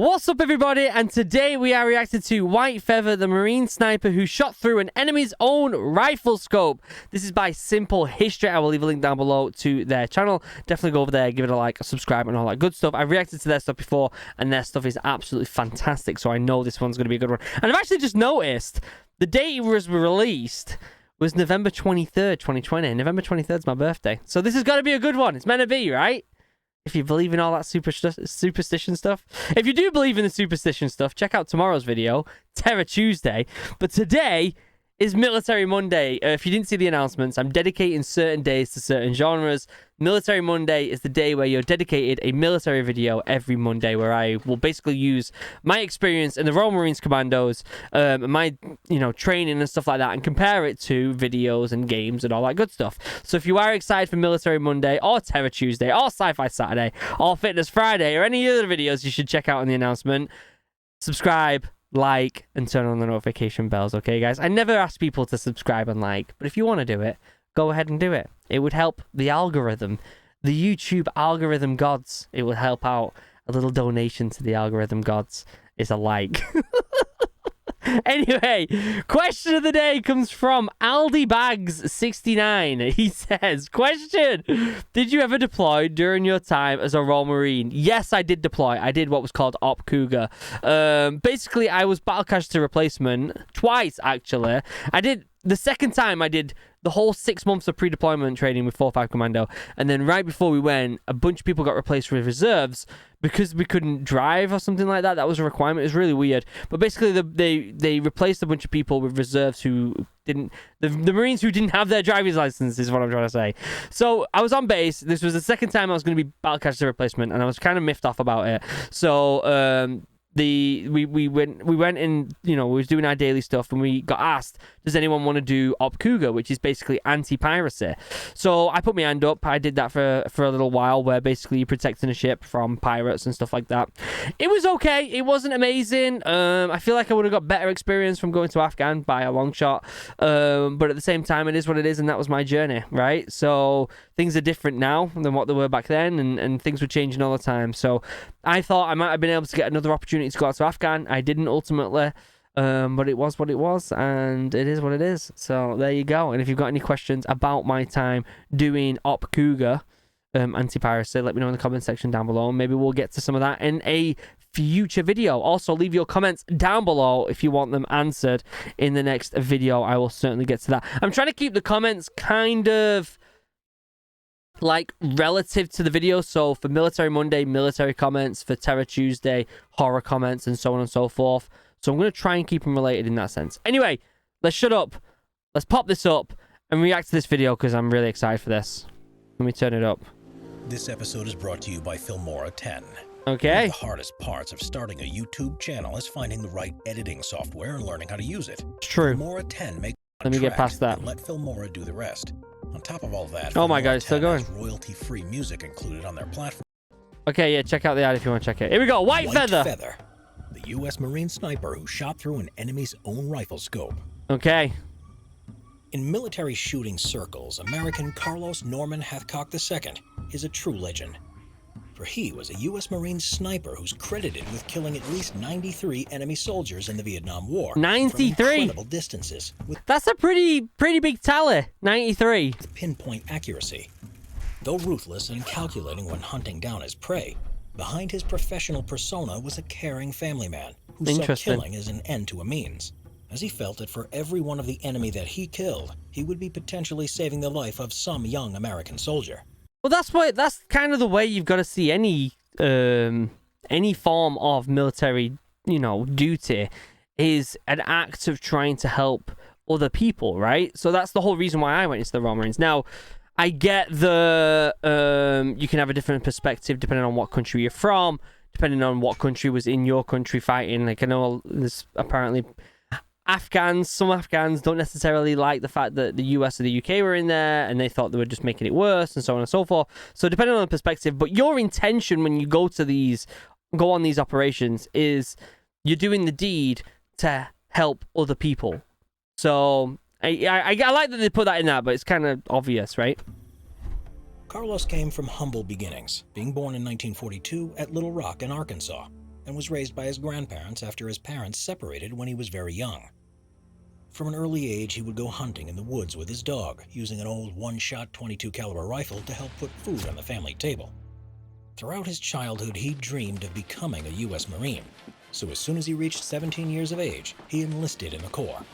What's up, everybody? And today we are reacting to White Feather, the Marine sniper who shot through an enemy's own rifle scope. This is by Simple History. I will leave a link down below to their channel. Definitely go over there, give it a like, subscribe, and all that good stuff. I've reacted to their stuff before, and their stuff is absolutely fantastic, so I know this one's going to be a good one. And I've actually just noticed the date it was released was November 23rd, 2020. November 23rd is my birthday. So this has got to be a good one. It's meant to be, right? If you believe in all that superstition stuff. If you do believe in the superstition stuff, check out tomorrow's video, Terror Tuesday. But today is Military Monday. If you didn't see the announcements, I'm dedicating certain days to certain genres. Military Monday is the day where you're dedicated a military video every Monday, where I will basically use my experience in the Royal Marines Commandos, my training and stuff like that, and compare it to videos and games and all that good stuff. So if you are excited for Military Monday or Terror Tuesday or Sci-Fi Saturday or Fitness Friday or any other videos you should check out in the announcement, subscribe, like, and turn on the notification bells, okay, guys? I never ask people to subscribe and like, but if you want to do it, go ahead and do it. It would help the algorithm, the YouTube algorithm gods. It would help out. A little donation to the algorithm gods is a like. Anyway, question of the day comes from Aldi Bags 69. He says, question: did you ever deploy during your time as a Royal Marine? Yes, I did deploy. I did what was called Op Cougar. Basically, I was battle casualty replacement twice, actually. I did the second time. I did the whole 6 months of pre-deployment training with 4-5 Commando, and then right before we went, a bunch of people got replaced with reserves because we couldn't drive or something like that. That was a requirement. It was really weird. But basically, they replaced a bunch of people with reserves who didn't... The Marines who didn't have their driver's license is what I'm trying to say. So I was on base. This was the second time I was going to be battle casualty replacement, and I was kind of miffed off about it. So we went in, we was doing our daily stuff, and we got asked, does anyone want to do Op Cougar, which is basically anti-piracy. So I put my hand up. I did that for a little while, where basically you're protecting a ship from pirates and stuff like that. It was okay. It wasn't amazing. I feel like I would have got better experience from going to Afghan by a long shot, but at the same time, it is what it is, and that was my journey, right? So things are different now than what they were back then, and things were changing all the time. So I thought I might have been able to get another opportunity to go out to Afghan. I didn't ultimately, but it was what it was, and it is what it is. So there you go. And if you've got any questions about my time doing Op Cougar, anti-piracy, let me know in the comment section down below. Maybe we'll get to some of that in a future video. Also, leave your comments down below if you want them answered in the next video. I will certainly get to that. I'm trying to keep the comments kind of like relative to the video. So for Military Monday, military comments; for Terror Tuesday, horror comments, and so on and so forth. So I'm going to try and keep them related in that sense. Anyway, let's shut up. Let's pop this up and react to this video, because I'm really excited for this. Let me turn it up. This episode is brought to you by Filmora 10. Okay. One of the hardest parts of starting a YouTube channel is finding the right editing software and learning how to use it. It's true. Filmora 10 makes Let me get past that. and let Filmora do the rest. On top of all that, oh my god, it's still going. Royalty-free music included on their platform. Okay, yeah, check out the ad if you want to check it. Here we go. White Feather. The U.S. Marine sniper who shot through an enemy's own rifle scope. Okay. In military shooting circles, American Carlos Norman Hathcock II is a true legend. For he was a U.S. Marine sniper who's credited with killing at least 93 enemy soldiers in the Vietnam War. 93? From incredible distances. That's a pretty big tally. 93. With pinpoint accuracy. Though ruthless and calculating when hunting down his prey, behind his professional persona was a caring family man who saw killing as an end to a means, as he felt that for every one of the enemy that he killed, he would be potentially saving the life of some young American soldier. Well, that's kind of the way you've got to see any form of military, duty, is an act of trying to help other people, right? So that's the whole reason why I went into the Royal Marines. Now, I get the you can have a different perspective depending on what country you're from, depending on what country was in your country fighting. Like, I know there's apparently some Afghans don't necessarily like the fact that the US or the UK were in there, and they thought they were just making it worse, and so on and so forth. So depending on the perspective, but your intention when you go on these operations is you're doing the deed to help other people. So I like that they put that in there, but it's kind of obvious, right? Carlos came from humble beginnings, being born in 1942 at Little Rock in Arkansas. and was raised by his grandparents after his parents separated when he was very young. From an early age, he would go hunting in the woods with his dog, using an old one-shot .22 caliber rifle to help put food on the family table. Throughout his childhood, he dreamed of becoming a U.S. Marine, so as soon as he reached 17 years of age, he enlisted in the Corps.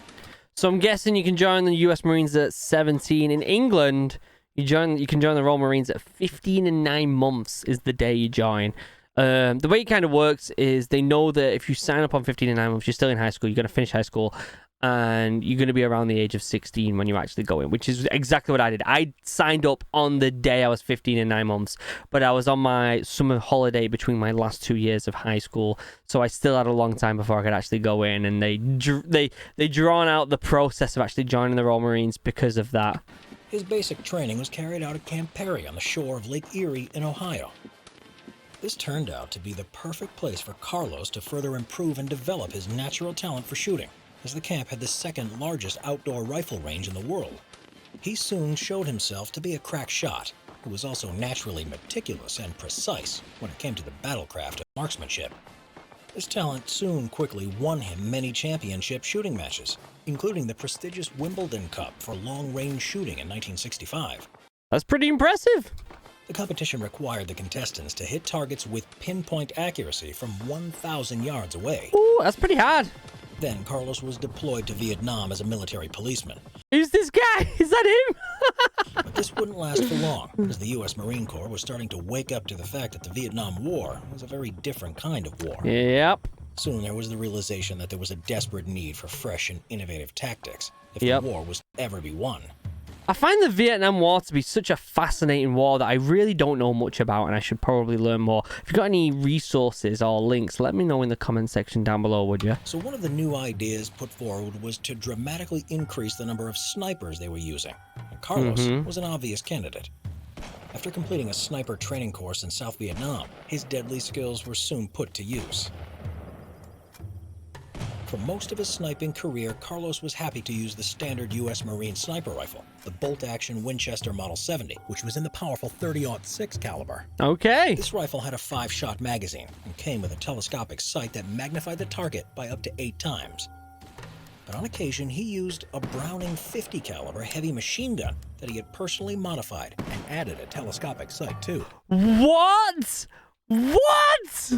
So I'm guessing you can join the U.S. Marines at 17. In England, you can join the Royal Marines at 15 and 9 months is the day you join. The way it kind of works is they know that if you sign up on 15 and 9 months, you're still in high school, you're going to finish high school, and you're going to be around the age of 16 when you actually go in, which is exactly what I did. I signed up on the day I was 15 and 9 months, but I was on my summer holiday between my last 2 years of high school, so I still had a long time before I could actually go in, and they drawn out the process of actually joining the Royal Marines because of that. His basic training was carried out at Camp Perry on the shore of Lake Erie in Ohio. This turned out to be the perfect place for Carlos to further improve and develop his natural talent for shooting, as the camp had the second largest outdoor rifle range in the world. He soon showed himself to be a crack shot, who was also naturally meticulous and precise when it came to the battlecraft of marksmanship. This talent soon quickly won him many championship shooting matches, including the prestigious Wimbledon Cup for long-range shooting in 1965. That's pretty impressive. The competition required the contestants to hit targets with pinpoint accuracy from 1,000 yards away. Ooh, that's pretty hard. Then Carlos was deployed to Vietnam as a military policeman. Who's this guy? Is that him? But this wouldn't last for long, as the U.S. Marine Corps was starting to wake up to the fact that the Vietnam War was a very different kind of war. Yep. Soon there was the realization that there was a desperate need for fresh and innovative tactics if the war was to ever be won. I find the Vietnam War to be such a fascinating war that I really don't know much about, and I should probably learn more. If you've got any resources or links, let me know in the comment section down below, would you? So one of the new ideas put forward was to dramatically increase the number of snipers they were using. And Carlos was an obvious candidate. After completing a sniper training course in South Vietnam, his deadly skills were soon put to use. For most of his sniping career, Carlos was happy to use the standard U.S. Marine sniper rifle, the bolt-action Winchester Model 70, which was in the powerful .30-06 caliber. Okay. This rifle had a 5-shot magazine and came with a telescopic sight that magnified the target by up to 8 times. But on occasion, he used a Browning .50 caliber heavy machine gun that he had personally modified and added a telescopic sight to. What? What?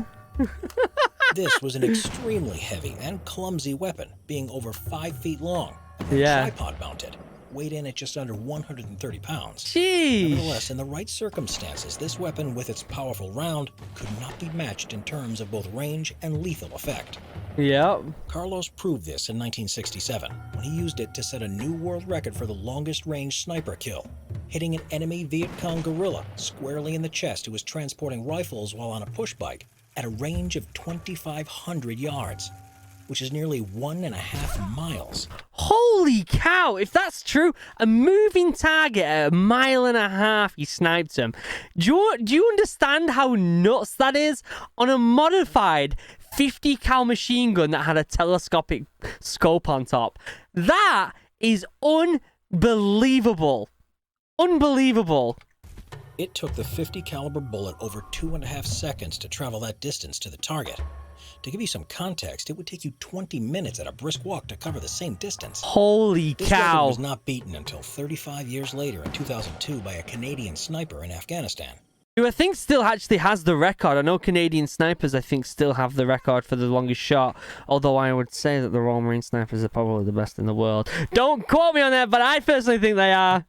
This was an extremely heavy and clumsy weapon, being over 5 feet long and tripod mounted, weighed in at just under 130 pounds. Jeez. Nevertheless, in the right circumstances, this weapon with its powerful round could not be matched in terms of both range and lethal effect. Yep. Carlos proved this in 1967 when he used it to set a new world record for the longest range sniper kill, hitting an enemy Viet Cong guerrilla squarely in the chest who was transporting rifles while on a push bike at a range of 2,500 yards, which is nearly 1.5 miles. Holy cow! If that's true, a moving target at 1.5 miles, he sniped him. Do you understand how nuts that is? On a modified 50 cal machine gun that had a telescopic scope on top. That is unbelievable. Unbelievable. It took the 50 caliber bullet over 2.5 seconds to travel that distance to the target. To give you some context, it would take you 20 minutes at a brisk walk to cover the same distance. Holy This cow. record was not beaten until 35 years later in 2002 by a Canadian sniper in Afghanistan. Who I think still actually has the record. I know Canadian snipers, I think, still have the record for the longest shot. Although I would say that the Royal Marine snipers are probably the best in the world. Don't quote me on that, but I personally think they are.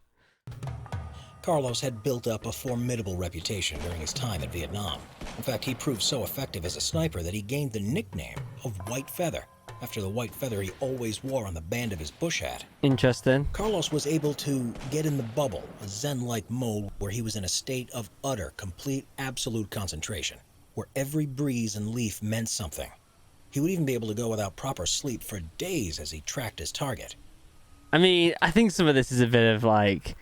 Carlos had built up a formidable reputation during his time in Vietnam. In fact, he proved so effective as a sniper that he gained the nickname of White Feather, after the white feather he always wore on the band of his bush hat. Interesting. Carlos was able to get in the bubble, a zen-like mode where he was in a state of utter, complete, absolute concentration, where every breeze and leaf meant something. He would even be able to go without proper sleep for days as he tracked his target. I mean, I think some of this is a bit of like,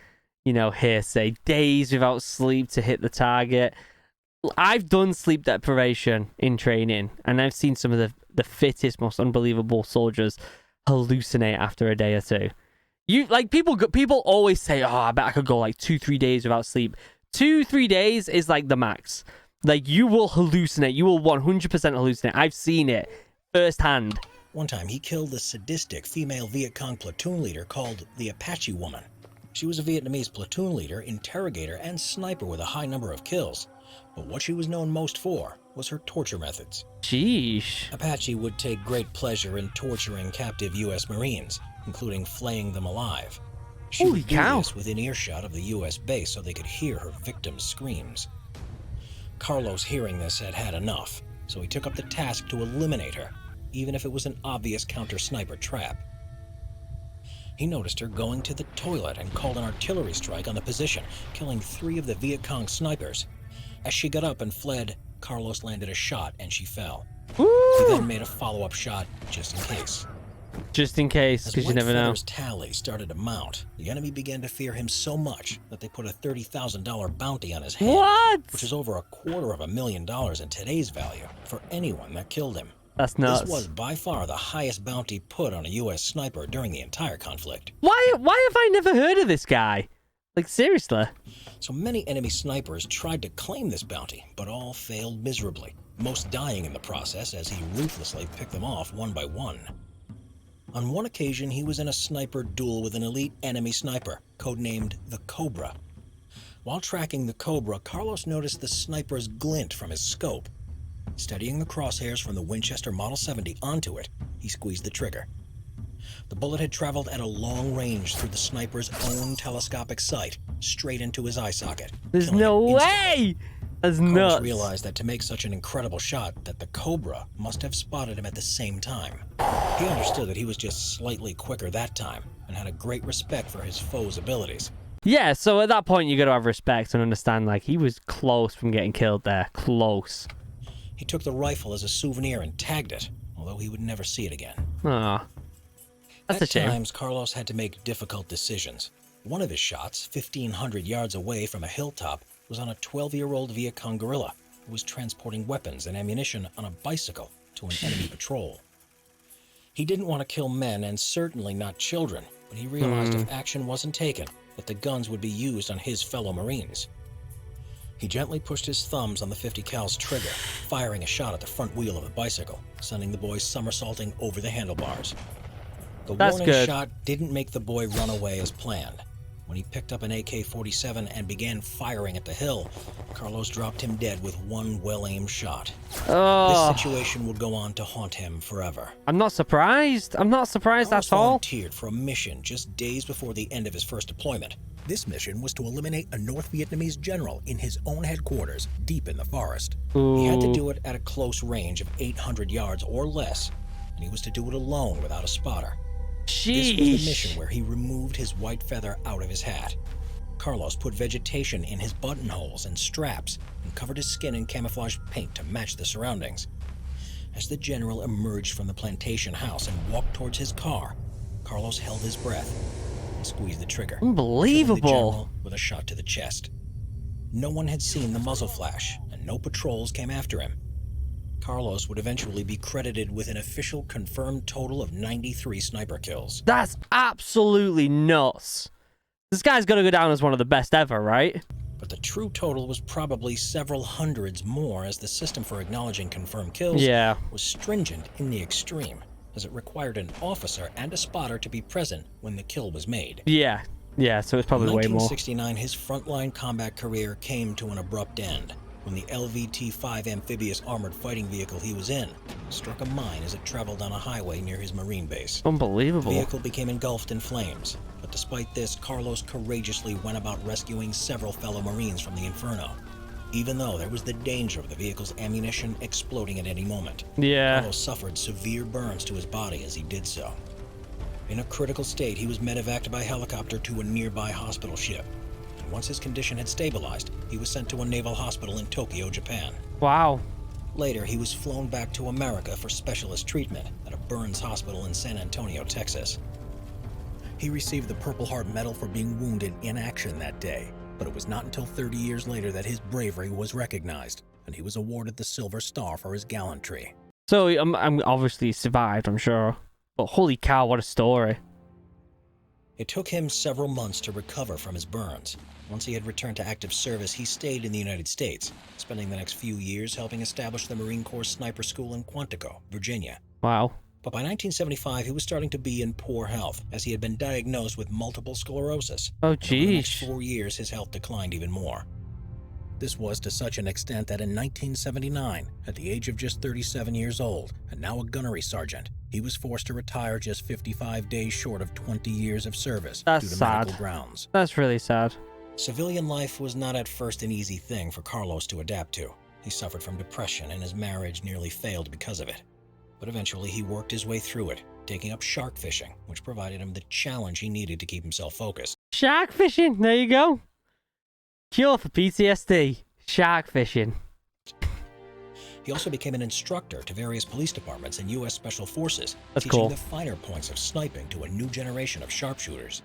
you know, hearsay. Days without sleep to hit the target. I've done sleep deprivation in training, and I've seen some of the fittest, most unbelievable soldiers hallucinate after a day or two. People always say, oh, I bet I could go like 2-3 days without sleep. 2-3 days is like the max. Like, you will hallucinate. You will 100% hallucinate. I've seen it firsthand. One time, he killed the sadistic female Viet Cong platoon leader called the Apache Woman. She was a Vietnamese platoon leader, interrogator, and sniper with a high number of kills. But what she was known most for was her torture methods. Sheesh. Apache would take great pleasure in torturing captive U.S. Marines, including flaying them alive. She Holy would do cow. this within earshot of the U.S. base so they could hear her victims' screams. Carlos, hearing this, had had enough, so he took up the task to eliminate her, even if it was an obvious counter-sniper trap. He noticed her going to the toilet and called an artillery strike on the position, killing 3 of the Viet Cong snipers. As she got up and fled, Carlos landed a shot and she fell. Woo! He then made a follow-up shot just in case. Just in case, because you never know. As tally started to mount, the enemy began to fear him so much that they put a $30,000 bounty on his head. What? Which is over $250,000 in today's value for anyone that killed him. That's nuts. This was by far the highest bounty put on a U.S. sniper during the entire conflict. Why have I never heard of this guy? Like, seriously? So many enemy snipers tried to claim this bounty, but all failed miserably, most dying in the process as he ruthlessly picked them off one by one. On one occasion, he was in a sniper duel with an elite enemy sniper, codenamed the Cobra. While tracking the Cobra, Carlos noticed the sniper's glint from his scope. Steadying the crosshairs from the Winchester Model 70 onto it, he squeezed the trigger. The bullet had traveled at a long range through the sniper's own telescopic sight, straight into his eye socket. There's no way! That's nuts. Carlos realized that to make such an incredible shot, that the Cobra must have spotted him at the same time. He understood that he was just slightly quicker that time, and had a great respect for his foe's abilities. Yeah, so at that point, you got to have respect and understand, like, he was close from getting killed there. Close. He took the rifle as a souvenir and tagged it, although he would never see it again. Aw. That's a shame. At times, Carlos had to make difficult decisions. One of his shots, 1,500 yards away from a hilltop, was on a 12-year-old Viet Cong guerrilla who was transporting weapons and ammunition on a bicycle to an enemy patrol. He didn't want to kill men and certainly not children, but he realized if action wasn't taken, that the guns would be used on his fellow Marines. He gently pushed his thumbs on the .50 cal's trigger, firing a shot at the front wheel of the bicycle, sending the boy somersaulting over the handlebars. The warning shot didn't make the boy run away as planned. When he picked up an AK-47 and began firing at the hill, Carlos dropped him dead with one well-aimed shot. Oh. This situation would go on to haunt him forever. I'm not surprised. I'm not surprised at all. Volunteered for a mission just days before the end of his first deployment. This mission was to eliminate a North Vietnamese general in his own headquarters, deep in the forest. Ooh. He had to do it at a close range of 800 yards or less, and he was to do it alone without a spotter. Sheesh. This was the mission where he removed his white feather out of his hat. Carlos put vegetation in his buttonholes and straps and covered his skin in camouflage paint to match the surroundings. As the general emerged from the plantation house and walked towards his car, Carlos held his breath and squeezed the trigger. Unbelievable. Killing the general with a shot to the chest. No one had seen the muzzle flash, and no patrols came after him. Carlos would eventually be credited with an official confirmed total of 93 sniper kills. That's absolutely nuts. This guy's got to go down as one of the best ever, right? But the true total was probably several hundreds more, as the system for acknowledging confirmed kills was stringent in the extreme, as it required an officer and a spotter to be present when the kill was made. Yeah, so it's probably way more. In 1969, his frontline combat career came to an abrupt end when the LVT-5 amphibious armored fighting vehicle he was in struck a mine as it traveled on a highway near his Marine base. Unbelievable. The vehicle became engulfed in flames, but despite this, Carlos courageously went about rescuing several fellow Marines from the inferno, even though there was the danger of the vehicle's ammunition exploding at any moment. Yeah. Carlos suffered severe burns to his body as he did so. In a critical state, he was medevaced by helicopter to a nearby hospital ship. Once his condition had stabilized, he was sent to a naval hospital in Tokyo, Japan. Wow. Later, he was flown back to America for specialist treatment at a burns hospital in San Antonio, Texas. He received the Purple Heart Medal for being wounded in action that day, but it was not until 30 years later that his bravery was recognized, and he was awarded the Silver Star for his gallantry. So, I'm obviously survived, I'm sure. But holy cow, what a story. It took him several months to recover from his burns. Once he had returned to active service, he stayed in the United States, spending the next few years helping establish the Marine Corps Sniper School in Quantico, Virginia. Wow. But by 1975, he was starting to be in poor health, as he had been diagnosed with multiple sclerosis. Oh, Over the next geez. 4 years, his health declined even more. This was to such an extent that in 1979, at the age of just 37 years old, and now a gunnery sergeant, he was forced to retire just 55 days short of 20 years of service due to medical grounds. That's really sad. Civilian life was not at first an easy thing for Carlos to adapt to. He suffered from depression, and his marriage nearly failed because of it. But eventually he worked his way through it, taking up shark fishing, which provided him the challenge he needed to keep himself focused. Shark fishing, there you go. Cure for PTSD, shark fishing. He also became an instructor to various police departments and U.S. Special Forces, teaching cool. the finer points of sniping to a new generation of sharpshooters.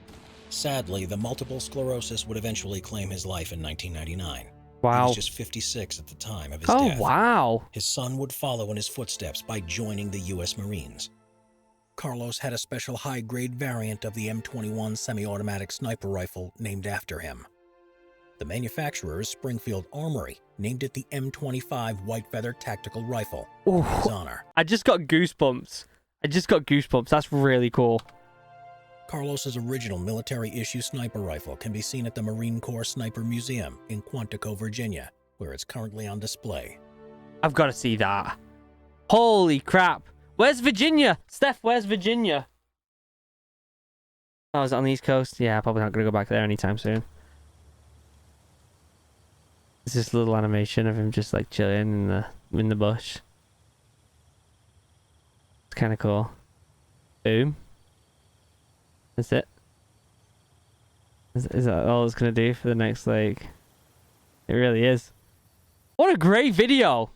Sadly, the multiple sclerosis would eventually claim his life in 1999. Wow. He was just 56 at the time of his Oh, death. wow. His son would follow in his footsteps by joining the U.S. Marines. Carlos had a special high-grade variant of the M21 semi-automatic sniper rifle named after him. The manufacturer's Springfield Armory named it the M25 White Feather Tactical Rifle in his honor. I just got goosebumps. That's really cool. Carlos's original military-issue sniper rifle can be seen at the Marine Corps Sniper Museum in Quantico, Virginia, where it's currently on display. I've got to see that. Holy crap. Where's Virginia? Steph, where's Virginia? Oh, is it on the East Coast? Yeah, probably not going to go back there anytime soon. It's this little animation of him just like chilling in the bush. It's kind of cool. Boom. That's it. Is that all it's going to do for the next, like... It really is. What a great video.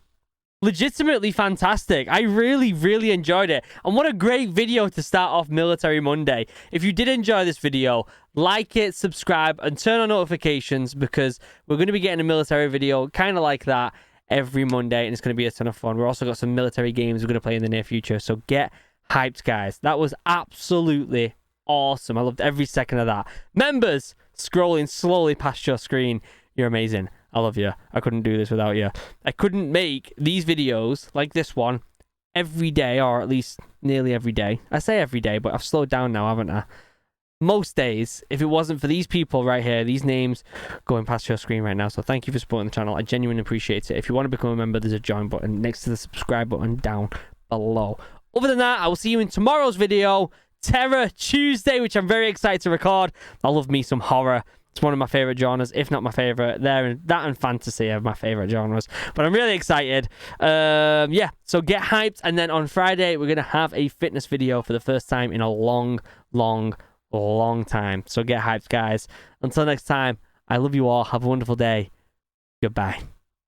Legitimately fantastic. I really, really enjoyed it. And what a great video to start off Military Monday. If you did enjoy this video, like it, subscribe, and turn on notifications, because we're going to be getting a military video kind of like that every Monday, and it's going to be a ton of fun. We've also got some military games we're going to play in the near future, so get hyped, guys. That was absolutely awesome. I loved every second of that. Members scrolling slowly past your screen, you're amazing. I love you. I couldn't do this without you. I couldn't make these videos like this one every day, or at least nearly every day. I say every day, but I've slowed down now, haven't I? Most days, if it wasn't for these people right here, these names going past your screen right now. So thank you for supporting the channel. I genuinely appreciate it. If you want to become a member, there's a join button next to the subscribe button down below. Other than that, I will see you in tomorrow's video, Terror Tuesday, which I'm very excited to record. I love me some horror. It's one of my favorite genres, if not my favorite. That and fantasy are my favorite genres. But I'm really excited. Yeah, so get hyped. And then on Friday, we're going to have a fitness video for the first time in a long time. So get hyped, guys. Until next time, I love you all. Have a wonderful day. Goodbye.